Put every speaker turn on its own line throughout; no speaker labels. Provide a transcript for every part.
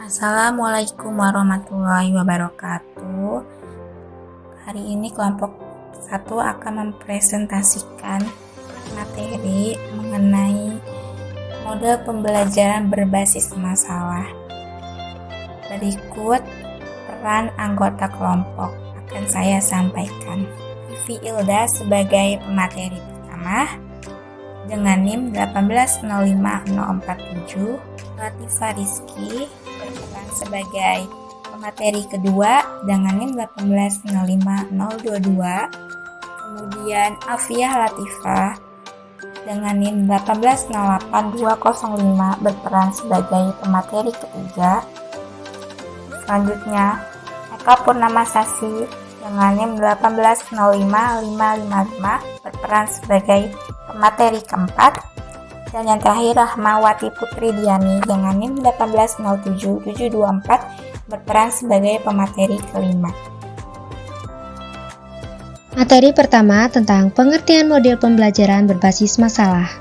Assalamualaikum warahmatullahi wabarakatuh. Hari ini kelompok 1 akan mempresentasikan materi mengenai model pembelajaran berbasis masalah. Berikut peran anggota kelompok akan saya sampaikan. Vivi Ilda sebagai pemateri pertama dengan NIM 1805047, Latifah Rizky berperan sebagai pemateri kedua dengan NIM 1805022, kemudian Afiah Latifah dengan NIM 1808205 berperan sebagai pemateri ketiga. Selanjutnya Eka Purnamasasi dengan NIM 1805555 berperan sebagai pemateri keempat. Dan yang terakhir Rahmawati Putri Diani dengan NIM 1807724 berperan sebagai pemateri kelima.
Materi pertama tentang pengertian model pembelajaran berbasis masalah.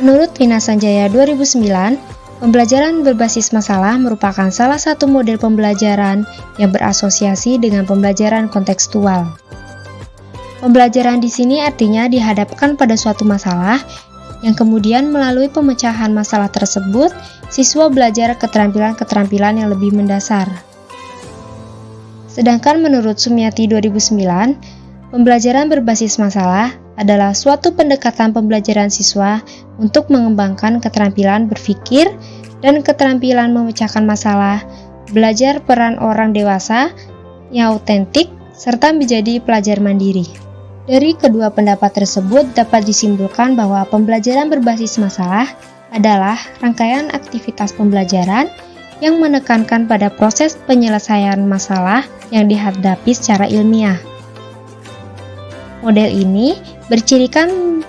Menurut Vina Sanjaya 2009, pembelajaran berbasis masalah merupakan salah satu model pembelajaran yang berasosiasi dengan pembelajaran kontekstual. Pembelajaran di sini artinya dihadapkan pada suatu masalah yang kemudian melalui pemecahan masalah tersebut, siswa belajar keterampilan-keterampilan yang lebih mendasar. Sedangkan menurut Sumiati 2009, pembelajaran berbasis masalah adalah suatu pendekatan pembelajaran siswa untuk mengembangkan keterampilan berpikir dan keterampilan memecahkan masalah, belajar peran orang dewasa yang autentik, serta menjadi pelajar mandiri. Dari kedua pendapat tersebut dapat disimpulkan bahwa pembelajaran berbasis masalah adalah rangkaian aktivitas pembelajaran yang menekankan pada proses penyelesaian masalah yang dihadapi secara ilmiah. Model ini bercirikan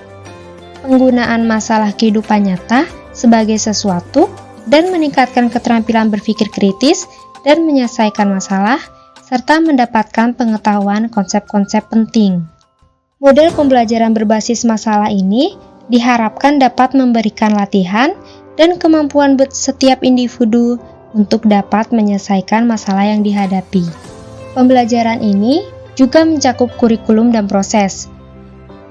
penggunaan masalah kehidupan nyata sebagai sesuatu dan meningkatkan keterampilan berpikir kritis dan menyelesaikan masalah, serta mendapatkan pengetahuan konsep-konsep penting. Model pembelajaran berbasis masalah ini diharapkan dapat memberikan latihan dan kemampuan setiap individu untuk dapat menyelesaikan masalah yang dihadapi. Pembelajaran ini juga mencakup kurikulum dan proses.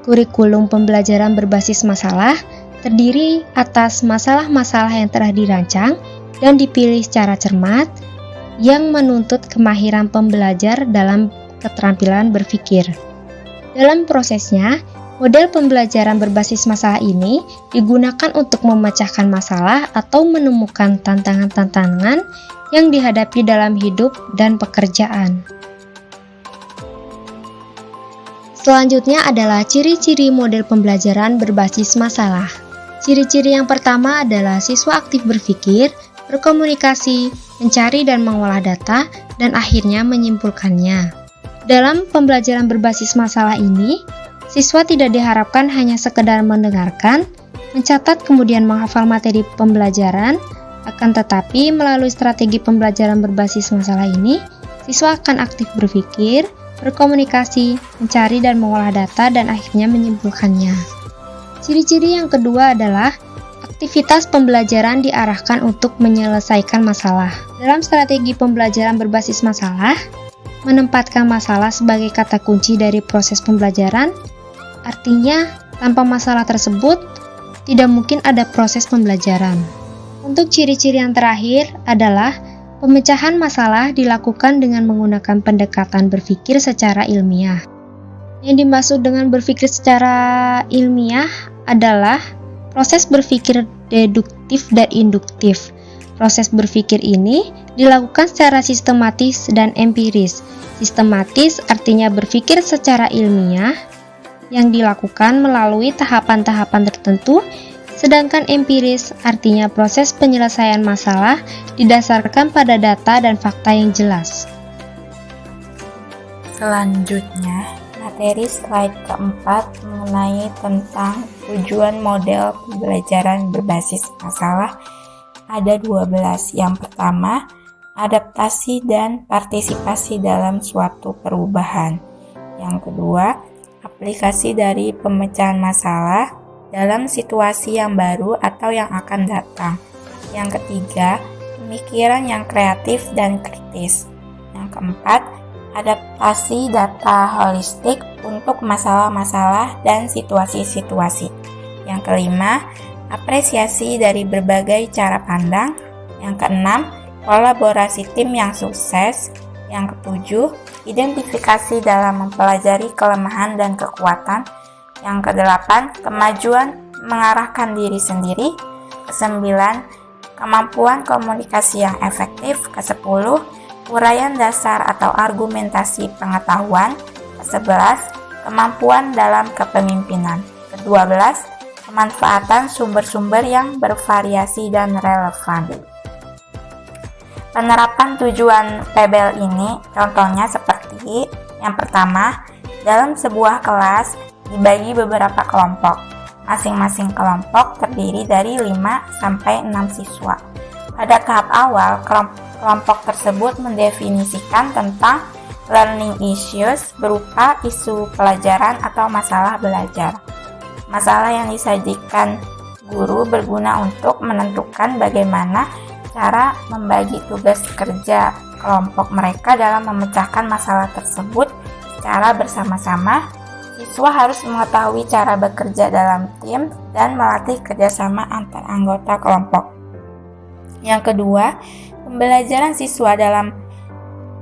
Kurikulum pembelajaran berbasis masalah terdiri atas masalah-masalah yang telah dirancang dan dipilih secara cermat yang menuntut kemahiran pembelajar dalam keterampilan berpikir. Dalam prosesnya, model pembelajaran berbasis masalah ini digunakan untuk memecahkan masalah atau menemukan tantangan-tantangan yang dihadapi dalam hidup dan pekerjaan. Selanjutnya adalah ciri-ciri model pembelajaran berbasis masalah. Ciri-ciri yang pertama adalah siswa aktif berpikir, berkomunikasi, mencari dan mengolah data, dan akhirnya menyimpulkannya. Dalam pembelajaran berbasis masalah ini, siswa tidak diharapkan hanya sekedar mendengarkan, mencatat kemudian menghafal materi pembelajaran, akan tetapi melalui strategi pembelajaran berbasis masalah ini, siswa akan aktif berpikir, berkomunikasi, mencari dan mengolah data, dan akhirnya menyimpulkannya. Ciri-ciri yang kedua adalah aktivitas pembelajaran diarahkan untuk menyelesaikan masalah. Dalam strategi pembelajaran berbasis masalah, menempatkan masalah sebagai kata kunci dari proses pembelajaran, artinya tanpa masalah tersebut tidak mungkin ada proses pembelajaran. Untuk ciri-ciri yang terakhir adalah pemecahan masalah dilakukan dengan menggunakan pendekatan berpikir secara ilmiah. Yang dimaksud dengan berpikir secara ilmiah adalah proses berpikir deduktif dan induktif. Proses berpikir ini dilakukan secara sistematis dan empiris. Sistematis artinya berpikir secara ilmiah yang dilakukan melalui tahapan-tahapan tertentu, sedangkan empiris artinya proses penyelesaian masalah didasarkan pada data dan fakta yang jelas.
Selanjutnya, materi slide keempat mengenai tentang tujuan model pembelajaran berbasis masalah ada 12. Yang pertama, adaptasi dan partisipasi dalam suatu perubahan. Yang kedua, aplikasi dari pemecahan masalah dalam situasi yang baru atau yang akan datang. Yang ketiga, pemikiran yang kreatif dan kritis. Yang keempat, adaptasi data holistik untuk masalah-masalah dan situasi-situasi. Yang kelima, apresiasi dari berbagai cara pandang. Yang keenam, kolaborasi tim yang sukses. Yang ketujuh, identifikasi dalam mempelajari kelemahan dan kekuatan. Yang kedelapan, kemajuan mengarahkan diri sendiri. Kesembilan, kemampuan komunikasi yang efektif. Kesepuluh, uraian dasar atau argumentasi pengetahuan. Kesebelas, kemampuan dalam kepemimpinan. Kedua-belas, pemanfaatan sumber-sumber yang bervariasi dan relevan. Penerapan tujuan PBL ini contohnya seperti yang pertama, dalam sebuah kelas dibagi beberapa kelompok. Masing-masing kelompok terdiri dari 5-6 siswa. Pada tahap awal, kelompok tersebut mendefinisikan tentang learning issues berupa isu pelajaran atau masalah belajar. Masalah yang disajikan guru berguna untuk menentukan bagaimana cara membagi tugas kerja kelompok mereka dalam memecahkan masalah tersebut secara bersama-sama. Siswa harus mengetahui cara bekerja dalam tim dan melatih kerjasama antar anggota kelompok. Yang kedua, pembelajaran siswa dalam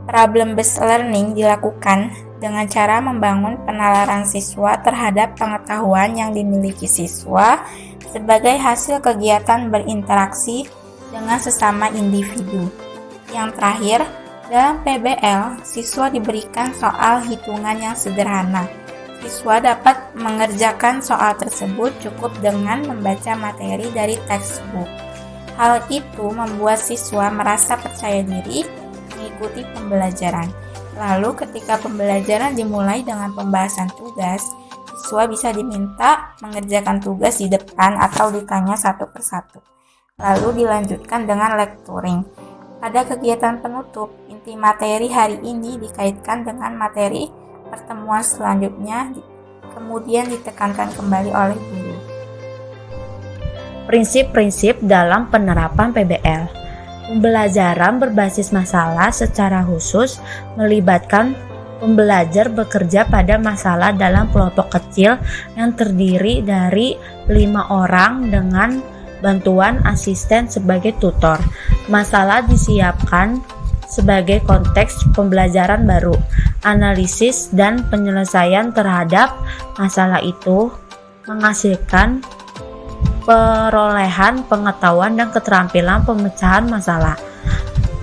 problem-based learning dilakukan dengan cara membangun penalaran siswa terhadap pengetahuan yang dimiliki siswa sebagai hasil kegiatan berinteraksi dengan sesama individu. Yang terakhir, dalam PBL, siswa diberikan soal hitungan yang sederhana. Siswa dapat mengerjakan soal tersebut cukup dengan membaca materi dari textbook. Hal itu membuat siswa merasa percaya diri mengikuti pembelajaran. Lalu ketika pembelajaran dimulai dengan pembahasan tugas, siswa bisa diminta mengerjakan tugas di depan atau ditanya satu persatu. Lalu dilanjutkan dengan lecturing. Pada kegiatan penutup, inti materi hari ini dikaitkan dengan materi pertemuan selanjutnya, kemudian ditekankan kembali oleh guru.
Prinsip-prinsip dalam penerapan PBL. Pembelajaran berbasis masalah secara khusus melibatkan pembelajar bekerja pada masalah dalam kelompok kecil yang terdiri dari 5 orang dengan bantuan asisten sebagai tutor. Masalah disiapkan sebagai konteks pembelajaran baru. Analisis dan penyelesaian terhadap masalah itu menghasilkan perolehan pengetahuan dan keterampilan pemecahan masalah.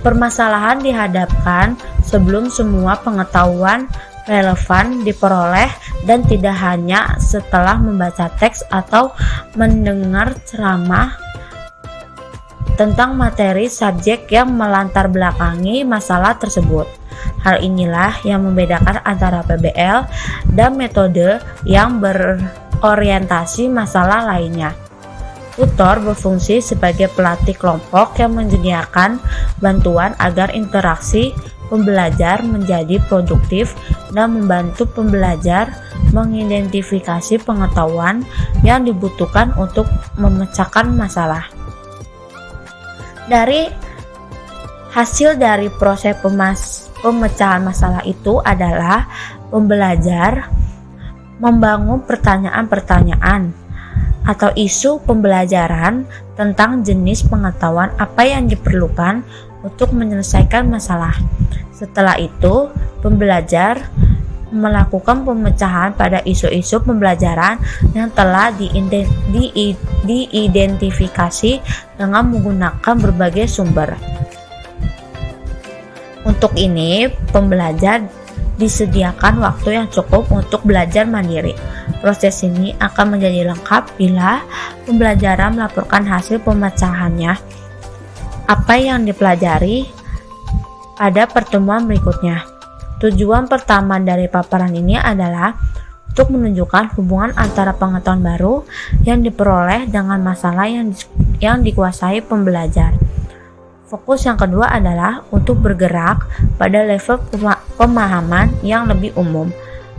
Permasalahan dihadapkan sebelum semua pengetahuan relevan diperoleh dan tidak hanya setelah membaca teks atau mendengar ceramah tentang materi subjek yang melantar belakangi masalah tersebut. Hal inilah yang membedakan antara PBL dan metode yang berorientasi masalah lainnya. Tutor berfungsi sebagai pelatih kelompok yang menyediakan bantuan agar interaksi pembelajar menjadi produktif dan membantu pembelajar mengidentifikasi pengetahuan yang dibutuhkan untuk memecahkan masalah. Dari hasil dari proses pemecahan masalah itu adalah pembelajar membangun pertanyaan-pertanyaan atau isu pembelajaran tentang jenis pengetahuan apa yang diperlukan untuk menyelesaikan masalah. Setelah itu, pembelajar melakukan pemecahan pada isu-isu pembelajaran yang telah diidentifikasi dengan menggunakan berbagai sumber. Untuk ini, pembelajar disediakan waktu yang cukup untuk belajar mandiri. Proses ini akan menjadi lengkap bila pembelajaran melaporkan hasil pemecahannya, apa yang dipelajari pada pertemuan berikutnya. Tujuan pertama dari paparan ini adalah untuk menunjukkan hubungan antara pengetahuan baru yang diperoleh dengan masalah yang dikuasai pembelajar. Fokus yang kedua adalah untuk bergerak pada level pemahaman yang lebih umum,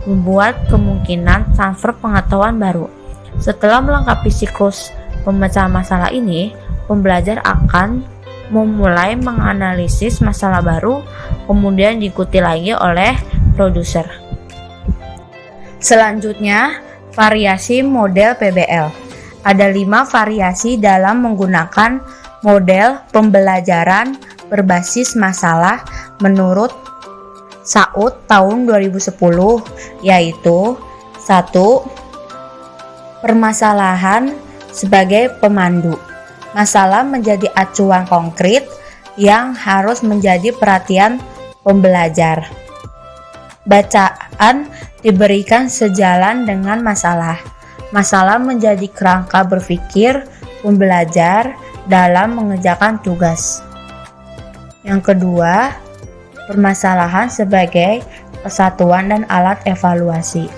membuat kemungkinan transfer pengetahuan baru. Setelah melengkapi siklus pemecahan masalah ini, pembelajar akan memulai menganalisis masalah baru, kemudian diikuti lagi oleh produser. Selanjutnya, variasi model PBL. Ada 5 variasi dalam menggunakan model pembelajaran berbasis masalah menurut SAUD tahun 2010, yaitu 1. Permasalahan sebagai pemandu. Masalah menjadi acuan konkret yang harus menjadi perhatian pembelajar. Bacaan diberikan sejalan dengan masalah. Masalah menjadi kerangka berpikir pembelajar dalam mengerjakan tugas. Yang kedua, permasalahan sebagai kesatuan dan alat evaluasi.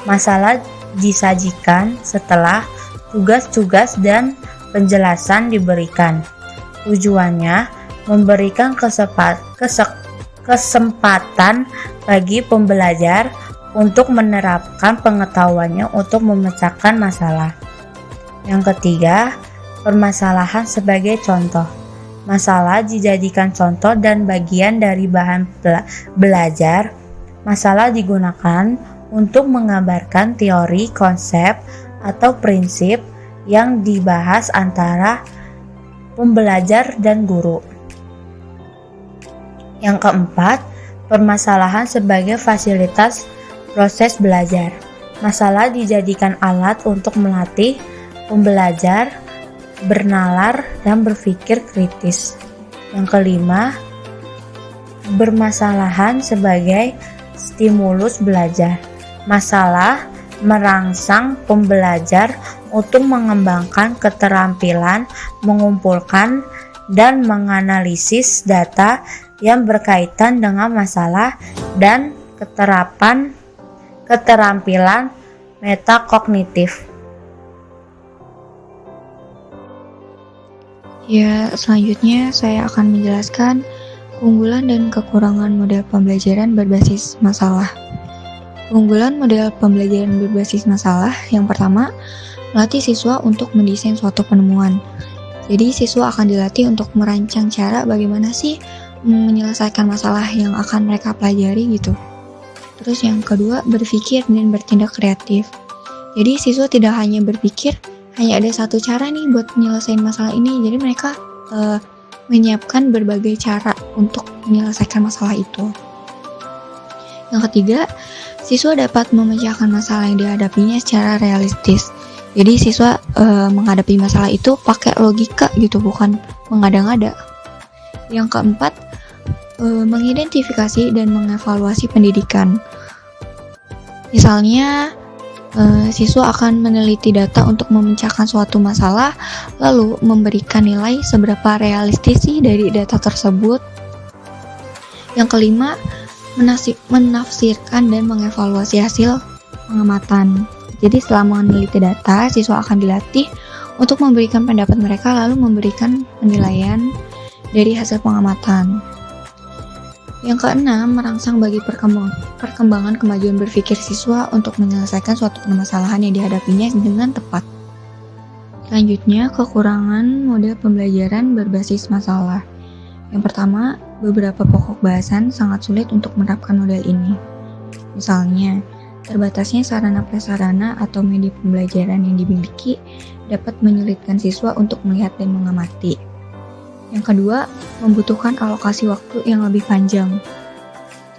Masalah disajikan setelah tugas-tugas dan penjelasan diberikan. Tujuannya memberikan kesempatan bagi pembelajar untuk menerapkan pengetahuannya untuk memecahkan masalah. Yang ketiga, permasalahan sebagai contoh. Masalah dijadikan contoh dan bagian dari bahan belajar. Masalah digunakan untuk menggambarkan teori, konsep, atau prinsip yang dibahas antara pembelajar dan guru. Yang keempat, permasalahan sebagai fasilitas proses belajar. Masalah dijadikan alat untuk melatih pembelajar bernalar dan berpikir kritis. Yang kelima, permasalahan sebagai stimulus belajar. Masalah merangsang pembelajar untuk mengembangkan keterampilan mengumpulkan dan menganalisis data yang berkaitan dengan masalah dan keterampilan metakognitif.
Ya, selanjutnya saya akan menjelaskan keunggulan dan kekurangan model pembelajaran berbasis masalah. Keunggulan model pembelajaran berbasis masalah yang pertama, melatih siswa untuk mendesain suatu penemuan. Jadi siswa akan dilatih untuk merancang cara bagaimana sih menyelesaikan masalah yang akan mereka pelajari gitu. Terus yang kedua, berpikir dan bertindak kreatif. Jadi siswa tidak hanya berpikir, hanya ada satu cara nih buat menyelesaikan masalah ini. Jadi mereka menyiapkan berbagai cara untuk menyelesaikan masalah itu. Yang ketiga, siswa dapat memecahkan masalah yang dihadapinya secara realistis. Jadi siswa menghadapi masalah itu pakai logika gitu, bukan mengada-ngada. Yang keempat, mengidentifikasi dan mengevaluasi pendidikan. Misalnya, siswa akan meneliti data untuk memecahkan suatu masalah, lalu memberikan nilai seberapa realistis sih dari data tersebut. Yang kelima, menafsirkan dan mengevaluasi hasil pengamatan. Jadi setelah meneliti data, siswa akan dilatih untuk memberikan pendapat mereka lalu memberikan penilaian dari hasil pengamatan. Yang keenam, merangsang bagi perkembangan kemajuan berpikir siswa untuk menyelesaikan suatu permasalahan yang dihadapinya dengan tepat. Selanjutnya, kekurangan model pembelajaran berbasis masalah. Yang pertama, beberapa pokok bahasan sangat sulit untuk menerapkan model ini. Misalnya, terbatasnya sarana-prasarana atau media pembelajaran yang dimiliki dapat menyulitkan siswa untuk melihat dan mengamati. Yang kedua, membutuhkan alokasi waktu yang lebih panjang.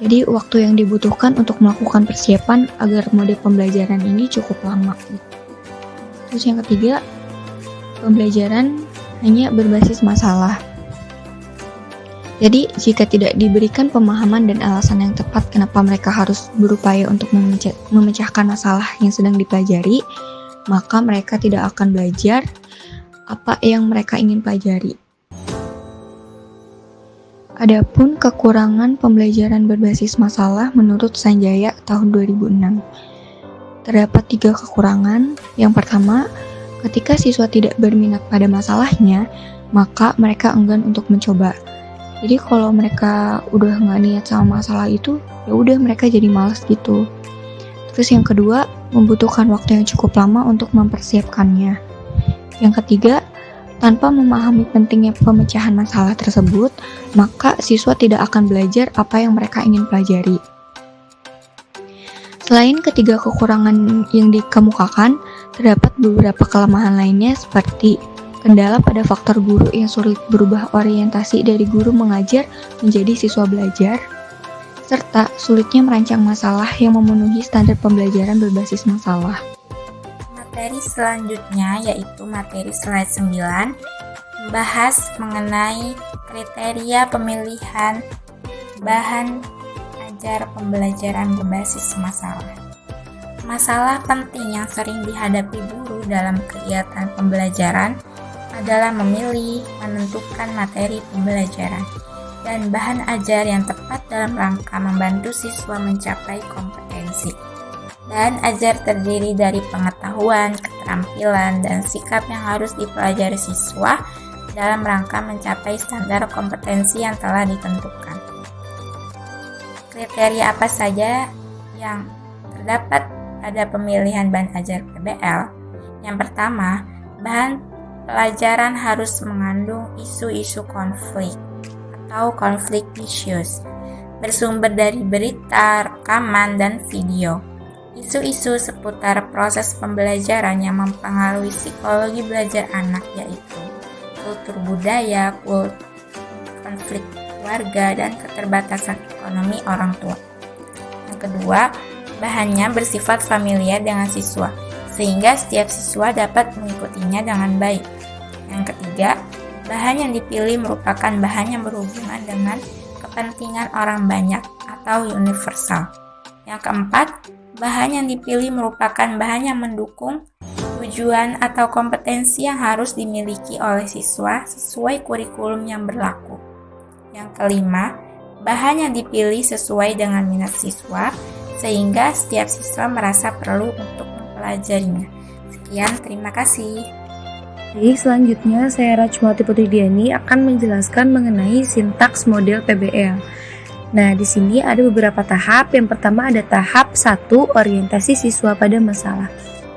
Jadi, waktu yang dibutuhkan untuk melakukan persiapan agar model pembelajaran ini cukup lama. Terus yang ketiga, pembelajaran hanya berbasis masalah. Jadi, jika tidak diberikan pemahaman dan alasan yang tepat kenapa mereka harus berupaya untuk memecahkan masalah yang sedang dipelajari, maka mereka tidak akan belajar apa yang mereka ingin pelajari. Adapun kekurangan pembelajaran berbasis masalah menurut Sanjaya tahun 2006. Terdapat 3 kekurangan. Yang pertama, ketika siswa tidak berminat pada masalahnya, maka mereka enggan untuk mencoba. Jadi kalau mereka udah nggak niat sama masalah itu, ya udah mereka jadi malas gitu. Terus yang kedua, membutuhkan waktu yang cukup lama untuk mempersiapkannya. Yang ketiga,
Tanpa memahami pentingnya pemecahan masalah tersebut, maka siswa tidak akan belajar apa yang mereka ingin pelajari. Selain ketiga kekurangan yang dikemukakan, terdapat beberapa kelemahan lainnya seperti kendala pada faktor guru yang sulit berubah orientasi dari guru mengajar menjadi siswa belajar, serta sulitnya merancang masalah yang memenuhi standar pembelajaran berbasis masalah.
Materi selanjutnya yaitu materi slide 9 membahas mengenai kriteria pemilihan bahan ajar pembelajaran berbasis masalah. Masalah penting yang sering dihadapi guru dalam kegiatan pembelajaran adalah memilih, menentukan materi pembelajaran, dan bahan ajar yang tepat dalam rangka membantu siswa mencapai kompetensi. Bahan ajar terdiri dari pengetahuan, keterampilan, dan sikap yang harus dipelajari siswa dalam rangka mencapai standar kompetensi yang telah ditentukan. Kriteria apa saja yang terdapat pada pemilihan bahan ajar PBL? Yang pertama, bahan pelajaran harus mengandung isu-isu konflik atau conflict issues, bersumber dari berita, rekaman, dan video. Isu-isu seputar proses pembelajaran yang mempengaruhi psikologi belajar anak yaitu kultur budaya, konflik keluarga, dan keterbatasan ekonomi orang tua. Yang kedua, bahannya bersifat familiar dengan siswa, sehingga setiap siswa dapat mengikutinya dengan baik. Yang ketiga, bahan yang dipilih merupakan bahan yang berhubungan dengan kepentingan orang banyak atau universal. Yang keempat, bahan yang dipilih merupakan bahan yang mendukung tujuan atau kompetensi yang harus dimiliki oleh siswa sesuai kurikulum yang berlaku. Yang kelima, bahan yang dipilih sesuai dengan minat siswa sehingga setiap siswa merasa perlu untuk mempelajarinya. Sekian, terima kasih.
Jadi selanjutnya saya Rachmawati Putri Diani akan menjelaskan mengenai sintaks model PBL. Nah, di sini ada beberapa tahap. Yang pertama ada tahap 1, orientasi siswa pada masalah.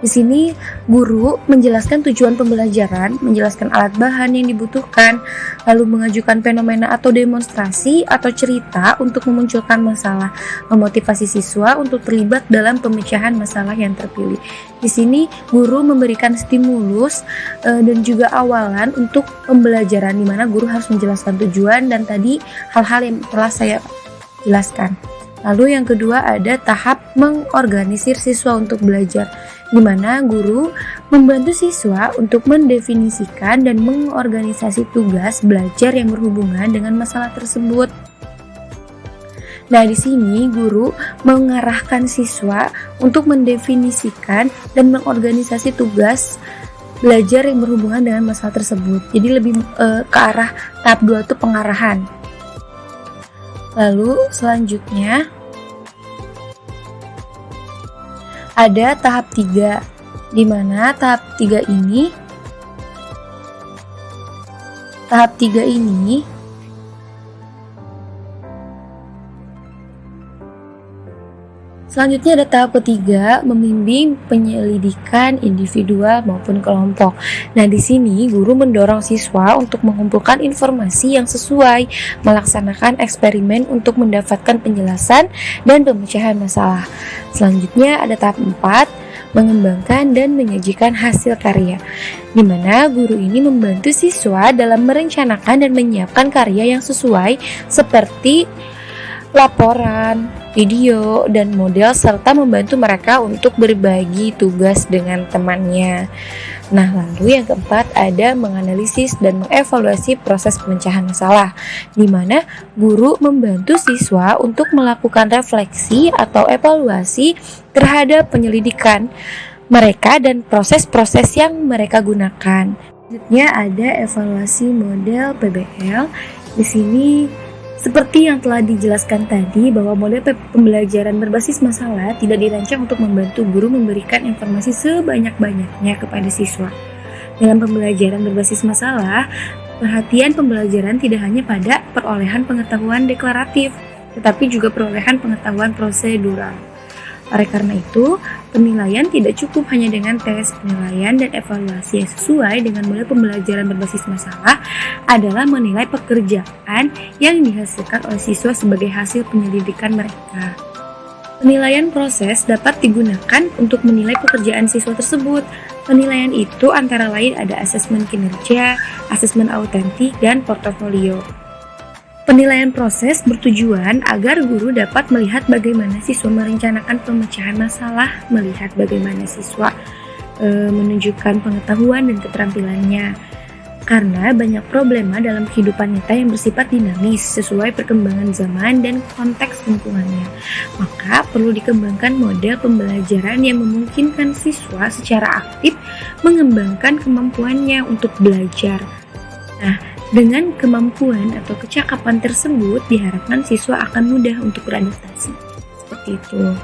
Di sini guru menjelaskan tujuan pembelajaran, menjelaskan alat bahan yang dibutuhkan, lalu mengajukan fenomena atau demonstrasi atau cerita untuk memunculkan masalah, memotivasi siswa untuk terlibat dalam pemecahan masalah yang terpilih. Di sini guru memberikan stimulus dan juga awalan untuk pembelajaran, di mana guru harus menjelaskan tujuan dan tadi hal-hal yang telah saya jelaskan. Lalu yang kedua ada tahap mengorganisir siswa untuk belajar, di mana guru membantu siswa untuk mendefinisikan dan mengorganisasi tugas belajar yang berhubungan dengan masalah tersebut. Nah, di sini guru mengarahkan siswa untuk mendefinisikan dan mengorganisasi tugas belajar yang berhubungan dengan masalah tersebut. Jadi lebih ke arah tahap 2 itu pengarahan. Lalu selanjutnya ada tahap 3, di mana tahap 3 ini selanjutnya ada tahap ketiga, membimbing penyelidikan individual maupun kelompok. Nah, di sini guru mendorong siswa untuk mengumpulkan informasi yang sesuai, melaksanakan eksperimen untuk mendapatkan penjelasan dan pemecahan masalah. Selanjutnya ada tahap 4, mengembangkan dan menyajikan hasil karya, di mana guru ini membantu siswa dalam merencanakan dan menyiapkan karya yang sesuai seperti laporan, video, dan model, serta membantu mereka untuk berbagi tugas dengan temannya. Nah, lalu yang keempat ada menganalisis dan mengevaluasi proses pemecahan masalah, di mana guru membantu siswa untuk melakukan refleksi atau evaluasi terhadap penyelidikan mereka dan proses-proses yang mereka gunakan. Selanjutnya ada evaluasi model PBL. Di sini seperti yang telah dijelaskan tadi, bahwa model pembelajaran berbasis masalah tidak dirancang untuk membantu guru memberikan informasi sebanyak-banyaknya kepada siswa. Dengan pembelajaran berbasis masalah, perhatian pembelajaran tidak hanya pada perolehan pengetahuan deklaratif, tetapi juga perolehan pengetahuan prosedural.
Oleh karena itu, penilaian tidak cukup hanya dengan tes. Penilaian dan evaluasi yang sesuai dengan model pembelajaran berbasis masalah adalah menilai pekerjaan yang dihasilkan oleh siswa sebagai hasil penyelidikan mereka. Penilaian proses dapat digunakan untuk menilai pekerjaan siswa tersebut. Penilaian itu antara lain ada asesmen kinerja, asesmen autentik, dan portofolio. Penilaian proses bertujuan agar guru dapat melihat bagaimana siswa merencanakan pemecahan masalah, melihat bagaimana siswa menunjukkan pengetahuan dan keterampilannya. Karena banyak problema dalam kehidupan nyata yang bersifat dinamis sesuai perkembangan zaman dan konteks lingkungannya. Maka perlu dikembangkan model pembelajaran yang memungkinkan siswa secara aktif mengembangkan kemampuannya untuk belajar. Nah, dengan kemampuan atau kecakapan tersebut diharapkan siswa akan mudah untuk beradaptasi. Seperti itu.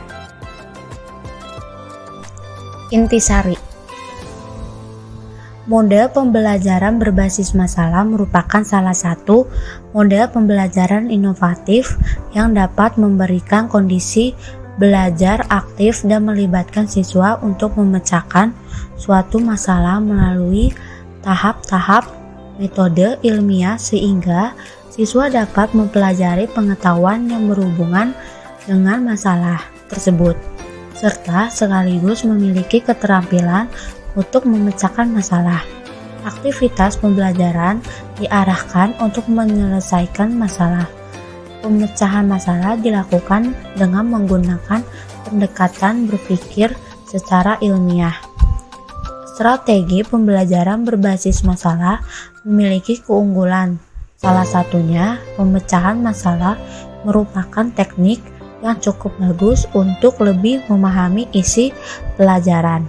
Intisari. Model pembelajaran berbasis masalah merupakan salah satu model pembelajaran inovatif yang dapat memberikan kondisi belajar aktif dan melibatkan siswa untuk memecahkan suatu masalah melalui tahap-tahap metode ilmiah sehingga siswa dapat mempelajari pengetahuan yang berhubungan dengan masalah tersebut, serta sekaligus memiliki keterampilan untuk memecahkan masalah. Aktivitas pembelajaran diarahkan untuk menyelesaikan masalah. Pemecahan masalah dilakukan dengan menggunakan pendekatan berpikir secara ilmiah. Strategi pembelajaran berbasis masalah memiliki keunggulan. Salah satunya, pemecahan masalah merupakan teknik yang cukup bagus untuk lebih memahami isi pelajaran.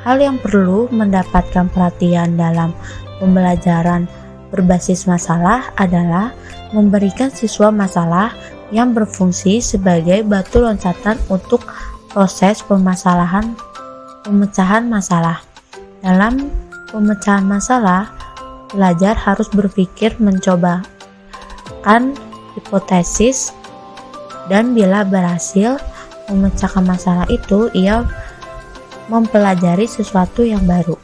Hal yang perlu mendapatkan perhatian dalam pembelajaran berbasis masalah adalah memberikan siswa masalah yang berfungsi sebagai batu loncatan untuk proses pemecahan masalah. Dalam pemecahan masalah, pelajar harus berpikir mencobakan hipotesis, dan bila berhasil memecahkan masalah itu, ia mempelajari sesuatu yang baru.